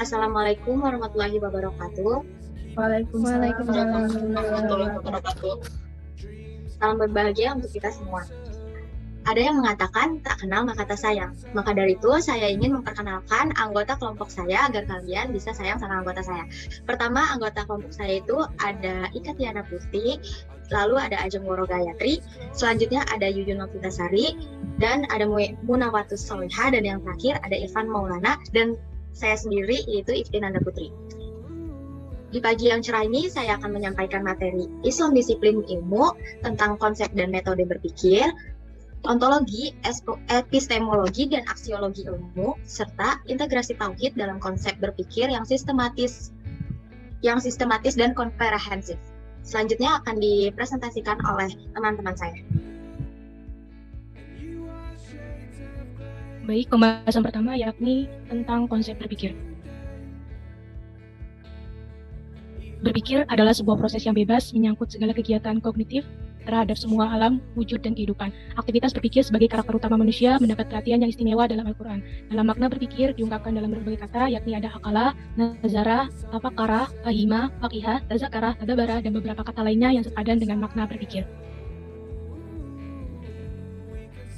Assalamualaikum warahmatullahi wabarakatuh. Waalaikumsalam warahmatullahi wabarakatuh. Salam berbahagia untuk kita semua. Ada yang mengatakan tak kenal maka tak sayang. Maka dari itu saya ingin memperkenalkan anggota kelompok saya agar kalian bisa sayang sama anggota saya. Pertama, anggota kelompok saya itu ada Ika Tiana Putih, lalu ada Ajeng Woro Gayatri, selanjutnya ada Yuyun Novitasari, dan ada Munawatus Solihah, dan yang terakhir ada Irfan Maulana, dan saya sendiri yaitu Ifti Nanda Putri. Di pagi yang cerah ini saya akan menyampaikan materi Islam Disiplin Ilmu tentang konsep dan metode berpikir, ontologi, epistemologi, dan aksiologi ilmu, serta integrasi tauhid dalam konsep berpikir yang sistematis dan komprehensif. Selanjutnya akan dipresentasikan oleh teman-teman saya. Baik, pembahasan pertama yakni tentang konsep berpikir. Berpikir adalah sebuah proses yang bebas menyangkut segala kegiatan kognitif terhadap semua alam, wujud, dan kehidupan. Aktivitas berpikir sebagai karakter utama manusia mendapat perhatian yang istimewa dalam Al-Quran. Dalam makna berpikir diungkapkan dalam berbagai kata, yakni ada akalah, nazarah, tafakarah, fahimah, faqihah, tazakarah, tadabarah, dan beberapa kata lainnya yang sepadan dengan makna berpikir.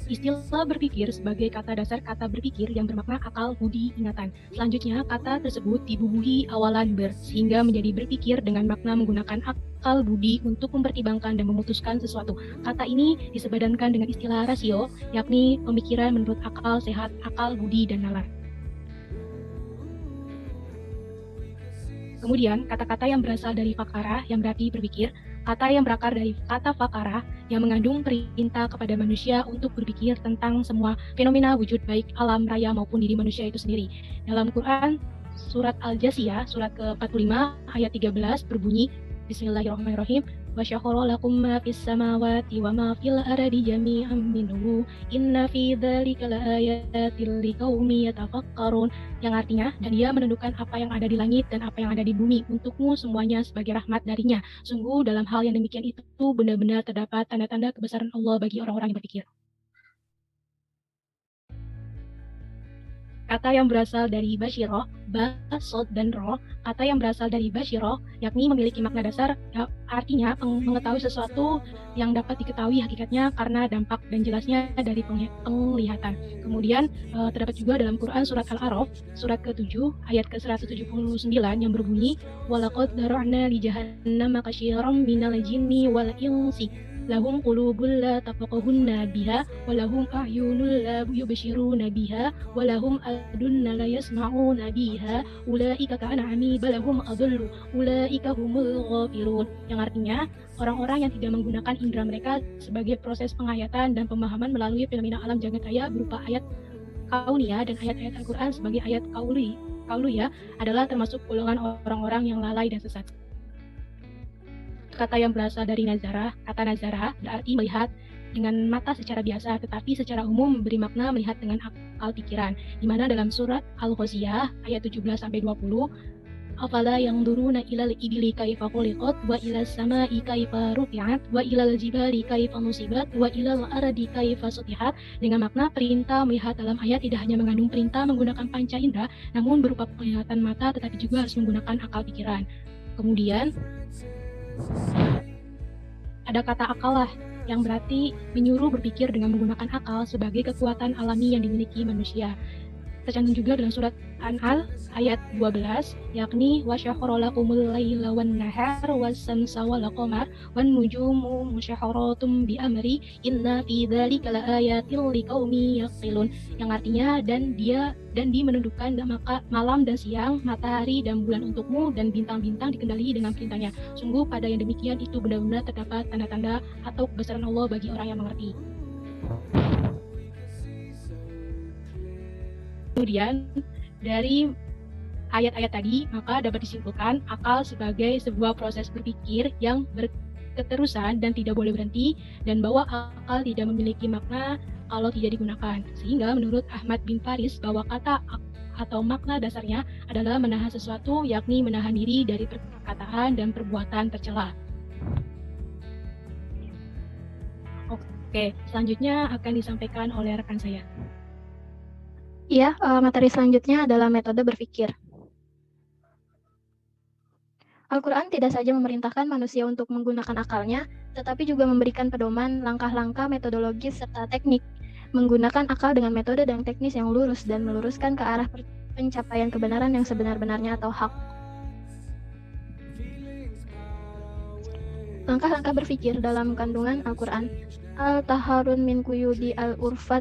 Istilah berpikir sebagai kata dasar kata berpikir yang bermakna akal, budi, ingatan. Selanjutnya, kata tersebut dibubuhi awalan ber, sehingga menjadi berpikir dengan makna menggunakan akal budi untuk mempertimbangkan dan memutuskan sesuatu. Kata ini disepadankan dengan istilah rasio, yakni pemikiran menurut akal sehat, akal budi, dan nalar. Kemudian, kata-kata yang berasal dari fakarah yang berarti berpikir, kata yang berakar dari kata fakarah yang mengandung perintah kepada manusia untuk berpikir tentang semua fenomena wujud baik alam raya maupun diri manusia itu sendiri. Dalam Quran, surat Al-Jasiyah, surat ke-45 ayat 13 berbunyi, Bismillahirrahmanirrahim, wa syakhara lakum ma fis samawati wa ma fil ardi jami'an minhu inna fi dzalika laayatil liqaumin yatafakkarun, yang artinya, dan Dia menentukan apa yang ada di langit dan apa yang ada di bumi untukmu semuanya sebagai rahmat darinya. Sungguh dalam hal yang demikian itu benar-benar terdapat tanda-tanda kebesaran Allah bagi orang-orang yang berpikir. Kata yang berasal dari basyiroh, ba, sod, dan roh. Kata yang berasal dari basyiroh, yakni memiliki makna dasar, artinya mengetahui sesuatu yang dapat diketahui hakikatnya karena dampak dan jelasnya dari penglihatan. Kemudian terdapat juga dalam Quran surat Al-A'raf, surat ke-7 ayat ke-179 yang berbunyi, walaqad dara'na li jahannama katsiran minal jinni wal insi lahum qulubun la tafqahuna biha wa lahum a'yunun la yubsiruna biha wa lahum adunna la yasma'una biha ulaika ka'an'ami balahum adallu ulaika humul ghafilun, yang artinya orang-orang yang tidak menggunakan indera mereka sebagai proses penghayatan dan pemahaman melalui fenomena alam jagat raya berupa ayat kauniyah dan ayat-ayat Al-Quran sebagai ayat kauliyah adalah termasuk golongan orang-orang yang lalai dan sesat. Kata yang berasal dari nazarah, kata nazarah berarti melihat dengan mata secara biasa, tetapi secara umum memberi makna melihat dengan akal pikiran, di mana dalam surat Al-Ghosiyah ayat 17-20, afala yanzuruna ilal ibili kaifa khuliqat wa ilas samai kaifa rufi'at wa ilal jibali kaifa nusibat wa ilal ardi kaifa sutihat, dengan makna perintah melihat dalam ayat tidak hanya mengandung perintah menggunakan panca indera, namun berupa penglihatan mata tetapi juga harus menggunakan akal pikiran. Kemudian ada kata akalah yang berarti menyuruh berpikir dengan menggunakan akal sebagai kekuatan alami yang dimiliki manusia. Tercantum juga dalam surat An-Nahl ayat 12, yakni wa syakhara lakumul laila wan nahar was samsa wal qamar wan nujumu musyahharatum bi amri inna fi dzalika laayatil liqaumi yaqilun, yang artinya dan Dia menundukkan malam dan siang, matahari dan bulan untukmu, dan bintang-bintang dikendalihi dengan perintahnya. Sungguh pada yang demikian itu benar-benar terdapat tanda-tanda atau kebesaran Allah bagi orang yang mengerti. Kemudian dari ayat-ayat tadi, maka dapat disimpulkan akal sebagai sebuah proses berpikir yang berketerusan dan tidak boleh berhenti, dan bahwa akal tidak memiliki makna kalau tidak digunakan. Sehingga menurut Ahmad bin Faris bahwa kata atau makna dasarnya adalah menahan sesuatu, yakni menahan diri dari perkataan dan perbuatan tercela. Oke, selanjutnya akan disampaikan oleh rekan saya. Iya, materi selanjutnya adalah metode berpikir. Al-Quran tidak saja memerintahkan manusia untuk menggunakan akalnya, tetapi juga memberikan pedoman, langkah-langkah metodologis, serta teknik. Menggunakan akal dengan metode dan teknis yang lurus dan meluruskan ke arah pencapaian kebenaran yang sebenar-benarnya atau hak. Langkah-langkah berpikir dalam kandungan Al-Quran. Al-taharun min kuyudi al-urfat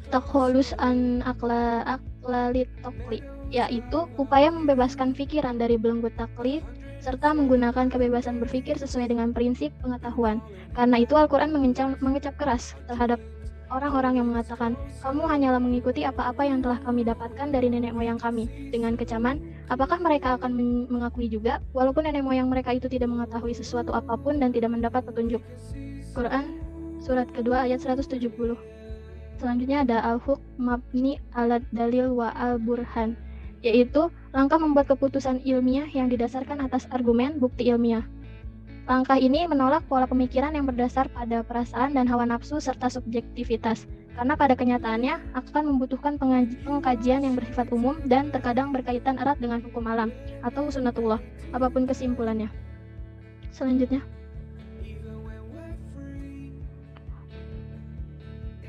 takholus an aklalit tokli, yaitu upaya membebaskan pikiran dari belenggu taklid serta menggunakan kebebasan berpikir sesuai dengan prinsip pengetahuan. Karena itu Al-Quran mengecap keras terhadap orang-orang yang mengatakan, kamu hanyalah mengikuti apa-apa yang telah kami dapatkan dari nenek moyang kami. Dengan kecaman, apakah mereka akan mengakui juga, walaupun nenek moyang mereka itu tidak mengetahui sesuatu apapun dan tidak mendapat petunjuk. Quran, surat kedua ayat 170. Selanjutnya ada al-hukm mabni ala dalil wa al-burhan, yaitu langkah membuat keputusan ilmiah yang didasarkan atas argumen bukti ilmiah. Langkah ini menolak pola pemikiran yang berdasar pada perasaan dan hawa nafsu serta subjektivitas, karena pada kenyataannya akan membutuhkan pengkajian yang bersifat umum dan terkadang berkaitan erat dengan hukum alam atau sunnatullah, apapun kesimpulannya. Selanjutnya,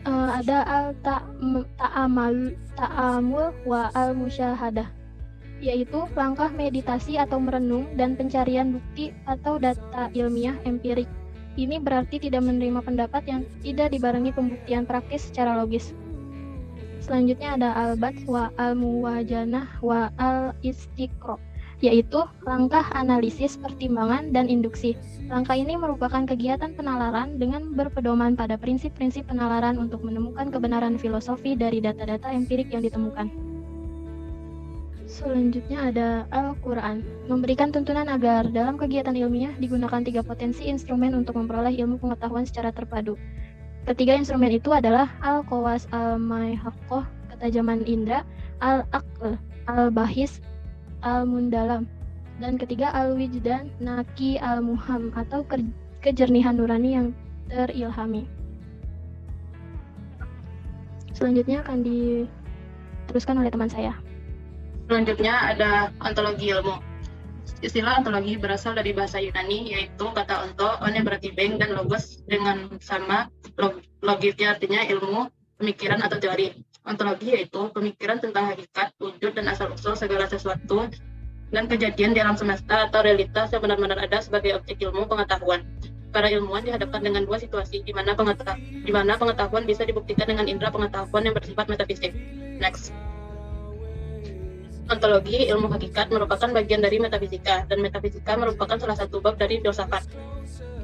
ada al-ta'amul wa al-musyahadah, yaitu langkah meditasi atau merenung dan pencarian bukti atau data ilmiah empirik. Ini berarti tidak menerima pendapat yang tidak dibarengi pembuktian praktis secara logis. Selanjutnya ada al-bath wa al-muwajanah wa al-istiqra, yaitu langkah analisis, pertimbangan, dan induksi. Langkah ini merupakan kegiatan penalaran dengan berpedoman pada prinsip-prinsip penalaran untuk menemukan kebenaran filosofi dari data-data empirik yang ditemukan. Selanjutnya ada Al-Quran, memberikan tuntunan agar dalam kegiatan ilmiah digunakan 3 potensi instrumen untuk memperoleh ilmu pengetahuan secara terpadu. Ketiga instrumen itu adalah Al-Qawas Al-Mayhaqqah, ketajaman indra, Al-Aql, Al-Bahis, Al-Mundalam, dan ketiga Al-Wijdan Naki Al-Muham, atau kejernihan nurani yang terilhami. Selanjutnya akan diteruskan oleh teman saya. Selanjutnya ada ontologi ilmu. Istilah ontologi berasal dari bahasa Yunani, yaitu kata onto, on yang berarti bank, dan logos dengan sama logisnya artinya ilmu, pemikiran atau teori. Ontologi yaitu pemikiran tentang hakikat, wujud, dan asal-usul segala sesuatu dan kejadian di alam semesta atau realitas yang benar-benar ada sebagai objek ilmu pengetahuan. Para ilmuwan dihadapkan dengan 2 situasi di mana pengetahuan bisa dibuktikan dengan indera pengetahuan yang bersifat metafisik. Next. Ontologi ilmu hakikat merupakan bagian dari metafisika, dan metafisika merupakan salah satu bab dari filsafat.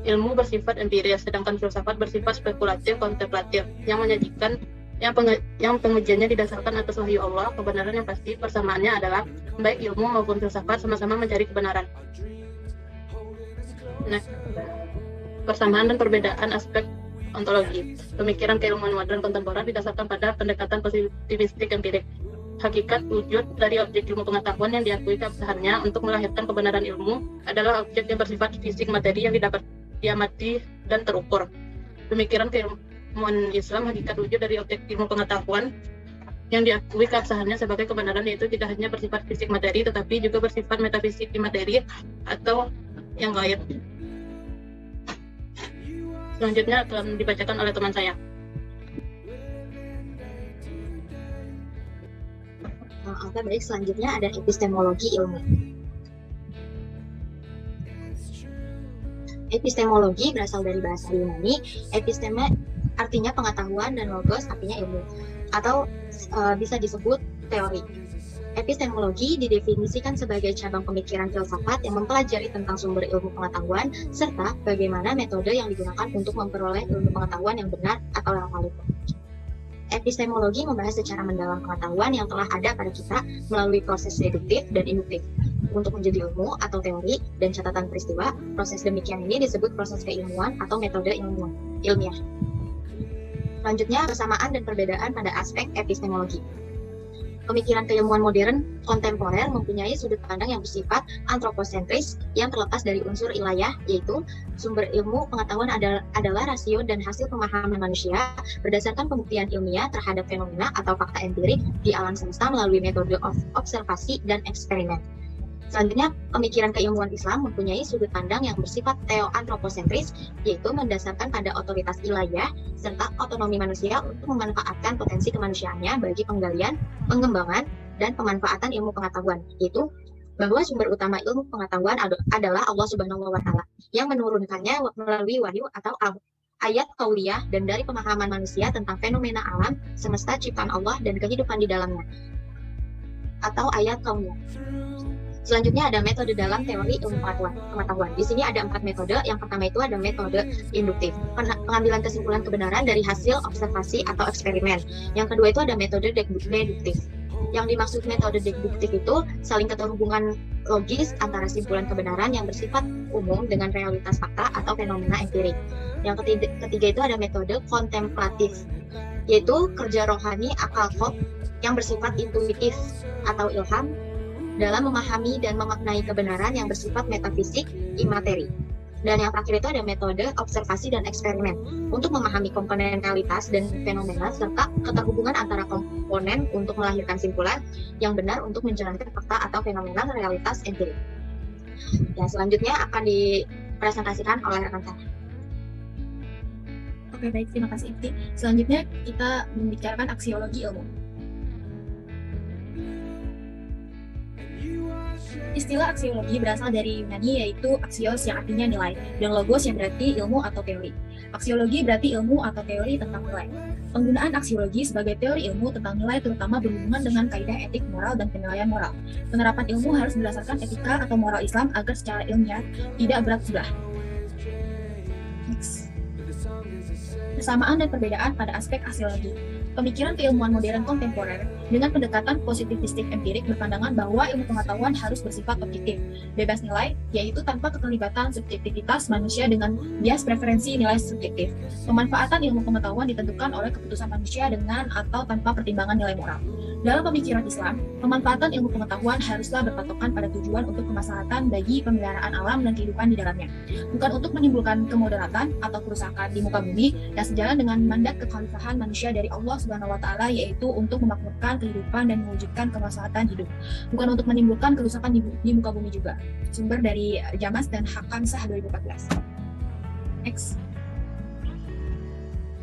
Ilmu bersifat empiris, sedangkan filsafat bersifat spekulatif kontemplatif, yang menyajikan yang pengujiannya didasarkan atas wahyu Allah. Kebenaran yang pasti persamaannya adalah baik ilmu maupun filsafat sama-sama mencari kebenaran. Nah, persamaan dan perbedaan aspek ontologi. Pemikiran keilmuan modern kontemporer didasarkan pada pendekatan positivistik empirik. Hakikat wujud dari objek ilmu pengetahuan yang diakui keabsahannya untuk melahirkan kebenaran ilmu adalah objek yang bersifat fisik materi yang diamati dan terukur. Pemikiran keilmuan Islam, hakikat wujud dari objek ilmu pengetahuan yang diakui keabsahannya sebagai kebenaran yaitu tidak hanya bersifat fisik materi tetapi juga bersifat metafisik materi atau yang gaib. Selanjutnya akan dibacakan oleh teman saya. Oke, baik. Selanjutnya ada epistemologi ilmu. Epistemologi berasal dari bahasa Yunani. Episteme artinya pengetahuan dan logos artinya ilmu, atau bisa disebut teori. Epistemologi didefinisikan sebagai cabang pemikiran filsafat yang mempelajari tentang sumber ilmu pengetahuan serta bagaimana metode yang digunakan untuk memperoleh ilmu pengetahuan yang benar atau yang valid. Epistemologi membahas secara mendalam pengetahuan yang telah ada pada kita melalui proses deduktif dan induktif untuk menjadi ilmu atau teori dan catatan peristiwa. Proses demikian ini disebut proses keilmuan atau metode ilmiah. Selanjutnya, persamaan dan perbedaan pada aspek epistemologi. Pemikiran keilmuan modern kontemporer mempunyai sudut pandang yang bersifat antroposentris yang terlepas dari unsur ilahiyah, yaitu sumber ilmu pengetahuan adalah rasio dan hasil pemahaman manusia berdasarkan pembuktian ilmiah terhadap fenomena atau fakta empirik di alam semesta melalui metode observasi dan eksperimen. Selanjutnya, pemikiran keilmuan Islam mempunyai sudut pandang yang bersifat teoantroposentris, yaitu mendasarkan pada otoritas ilahiyah serta otonomi manusia untuk memanfaatkan potensi kemanusiaannya bagi penggalian, pengembangan, dan pemanfaatan ilmu pengetahuan, yaitu bahwa sumber utama ilmu pengetahuan adalah Allah Subhanahu wa Ta'ala yang menurunkannya melalui wahyu atau ayat kauliyah dan dari pemahaman manusia tentang fenomena alam semesta ciptaan Allah dan kehidupan di dalamnya, atau ayat kauliyah. Selanjutnya ada metode dalam teori ilmu pengetahuan. Di sini ada 4 metode. Yang pertama itu ada metode induktif, pengambilan kesimpulan kebenaran dari hasil observasi atau eksperimen. Yang kedua itu ada metode deduktif. Yang dimaksud metode deduktif itu saling keterhubungan logis antara simpulan kebenaran yang bersifat umum dengan realitas fakta atau fenomena empirik. Yang ketiga itu ada metode kontemplatif, yaitu kerja rohani akal khalq yang bersifat intuitif atau ilham dalam memahami dan memaknai kebenaran yang bersifat metafisik imateri. Dan yang terakhir itu ada metode observasi dan eksperimen untuk memahami komponen realitas dan fenomena serta keterhubungan antara komponen untuk melahirkan simpulan yang benar untuk menjalankan fakta atau fenomena realitas empirik. Ya, selanjutnya akan dipresentasikan oleh rekan saya. Oke, baik, terima kasih Ifti. Selanjutnya kita membicarakan aksiologi ilmu. Istilah aksiologi berasal dari Yunani, yaitu aksios yang artinya nilai, dan logos yang berarti ilmu atau teori. Aksiologi berarti ilmu atau teori tentang nilai. Penggunaan aksiologi sebagai teori ilmu tentang nilai terutama berhubungan dengan kaidah etik, moral, dan penilaian moral. Penerapan ilmu harus berdasarkan etika atau moral Islam agar secara ilmiah tidak berat sebelah. Next. Persamaan dan perbedaan pada aspek aksiologi. Pemikiran keilmuan modern kontemporer dengan pendekatan positivistik empirik berpandangan bahwa ilmu pengetahuan harus bersifat objektif, bebas nilai, yaitu tanpa keterlibatan subjektivitas manusia dengan bias preferensi nilai subjektif. Pemanfaatan ilmu pengetahuan ditentukan oleh keputusan manusia dengan atau tanpa pertimbangan nilai moral. Dalam pemikiran Islam, pemanfaatan ilmu pengetahuan haruslah berpatokan pada tujuan untuk kemaslahatan bagi pemeliharaan alam dan kehidupan di dalamnya, bukan untuk menimbulkan kemudaratan atau kerusakan di muka bumi, dan sejalan dengan mandat kekhalifahan manusia dari Allah Subhanahu wa Ta'ala, yaitu untuk memakmurkan kehidupan dan mewujudkan kemaslahatan hidup, bukan untuk menimbulkan kerusakan di muka bumi juga. Sumber dari Jamas dan Hakam Sah 2014. Next.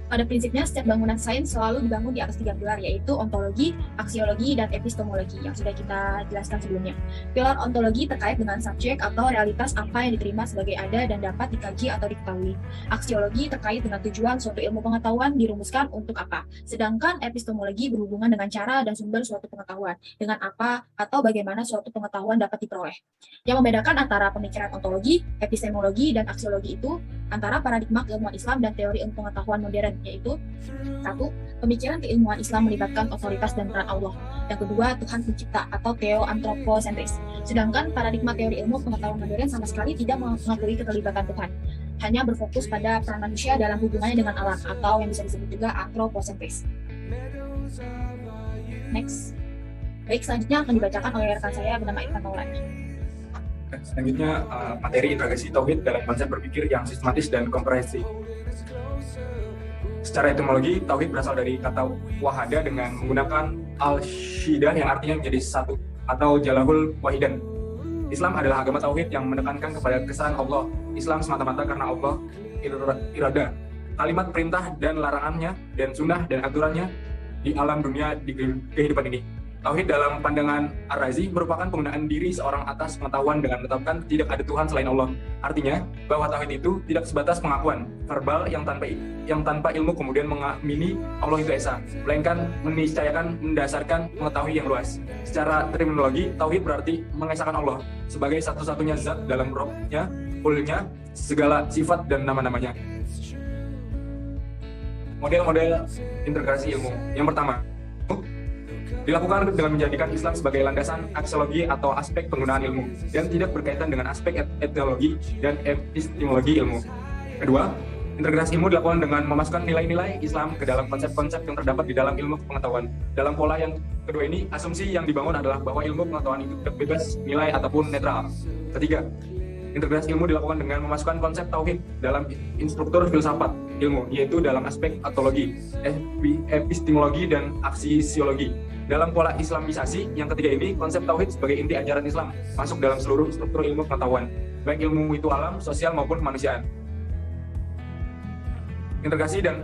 Pada prinsipnya, setiap bangunan sains selalu dibangun di atas 3 pilar, yaitu ontologi, aksiologi, dan epistemologi yang sudah kita jelaskan sebelumnya. Pilar ontologi terkait dengan subjek atau realitas apa yang diterima sebagai ada dan dapat dikaji atau diketahui. Aksiologi terkait dengan tujuan suatu ilmu pengetahuan dirumuskan untuk apa. Sedangkan epistemologi berhubungan dengan cara dan sumber suatu pengetahuan, dengan apa atau bagaimana suatu pengetahuan dapat diperoleh. Yang membedakan antara pemikiran ontologi, epistemologi, dan aksiologi itu antara paradigma keilmuan Islam dan teori ilmu pengetahuan modern, yaitu 1. Pemikiran keilmuan Islam melibatkan otoritas dan peran Allah. Yang kedua, Tuhan pencipta atau teoantroposentris. Sedangkan paradigma teori ilmu pengetahuan modern sama sekali tidak mengakui keterlibatan Tuhan, hanya berfokus pada peran manusia dalam hubungannya dengan alam, atau yang bisa disebut juga antroposentris. Next. Baik, selanjutnya akan dibacakan oleh rekan saya bernama Irfan Maulana. Selanjutnya, materi integrasi tauhid dalam konsep berpikir yang sistematis dan komprehensif. Secara etimologi, tauhid berasal dari kata wahada dengan menggunakan al-syidah yang artinya menjadi satu atau jalahul wahidan. Islam adalah agama tauhid yang menekankan kepada kesan Allah. Islam semata-mata karena Allah irada. Kalimat perintah dan larangannya dan sunnah dan aturannya di alam dunia di kehidupan ini. Tauhid dalam pandangan Ar-Razi merupakan penggunaan diri seorang atas pengetahuan dengan menetapkan tidak ada Tuhan selain Allah. Artinya, bahwa tauhid itu tidak sebatas pengakuan verbal yang tanpa ilmu kemudian mengamini Allah itu esa, melainkan meniscayakan mendasarkan mengetahui yang luas. Secara terminologi, tauhid berarti mengesahkan Allah sebagai satu-satunya zat dalam rohnya, kulnya, segala sifat dan nama-namanya. Model-model integrasi ilmu. Yang pertama, dilakukan dengan menjadikan Islam sebagai landasan aksiologi atau aspek penggunaan ilmu dan tidak berkaitan dengan aspek etiologi dan epistemologi ilmu. Kedua, Integrasi ilmu dilakukan dengan memasukkan nilai-nilai Islam ke dalam konsep-konsep yang terdapat di dalam ilmu pengetahuan. Dalam pola yang kedua ini, asumsi yang dibangun adalah bahwa ilmu pengetahuan itu bebas nilai ataupun netral. Ketiga, integrasi ilmu dilakukan dengan memasukkan konsep tauhid dalam instruktur filsafat ilmu, yaitu dalam aspek ontologi, epistemologi, dan aksiologi. Dalam pola Islamisasi yang ketiga ini, konsep tauhid sebagai inti ajaran Islam masuk dalam seluruh struktur ilmu pengetahuan, baik ilmu itu alam, sosial, maupun kemanusiaan. Integrasi dan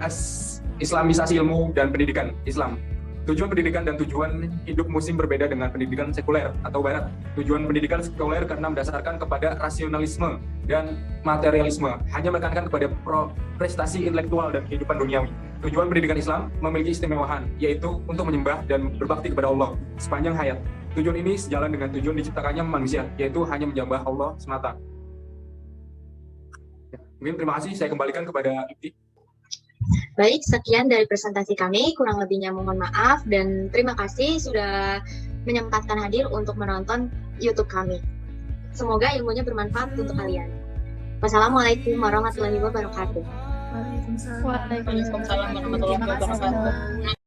Islamisasi ilmu dan pendidikan Islam. Tujuan pendidikan dan tujuan hidup muslim berbeda dengan pendidikan sekuler atau barat. Tujuan pendidikan sekuler karena mendasarkan kepada rasionalisme dan materialisme, hanya menekankan kepada prestasi intelektual dan kehidupan duniawi. Tujuan pendidikan Islam memiliki istimewaan, yaitu untuk menyembah dan berbakti kepada Allah sepanjang hayat. Tujuan ini sejalan dengan tujuan diciptakannya manusia, yaitu hanya menyembah Allah semata. Mungkin terima kasih, saya kembalikan kepada Ibti. Baik, sekian dari presentasi kami. Kurang lebihnya mohon maaf dan terima kasih sudah menyempatkan hadir untuk menonton YouTube kami. Semoga ilmunya bermanfaat untuk kalian. Wassalamualaikum warahmatullahi wabarakatuh. Waalaikumsalam. Waalaikumsalam. Waalaikumsalam warahmatullahi wabarakatuh.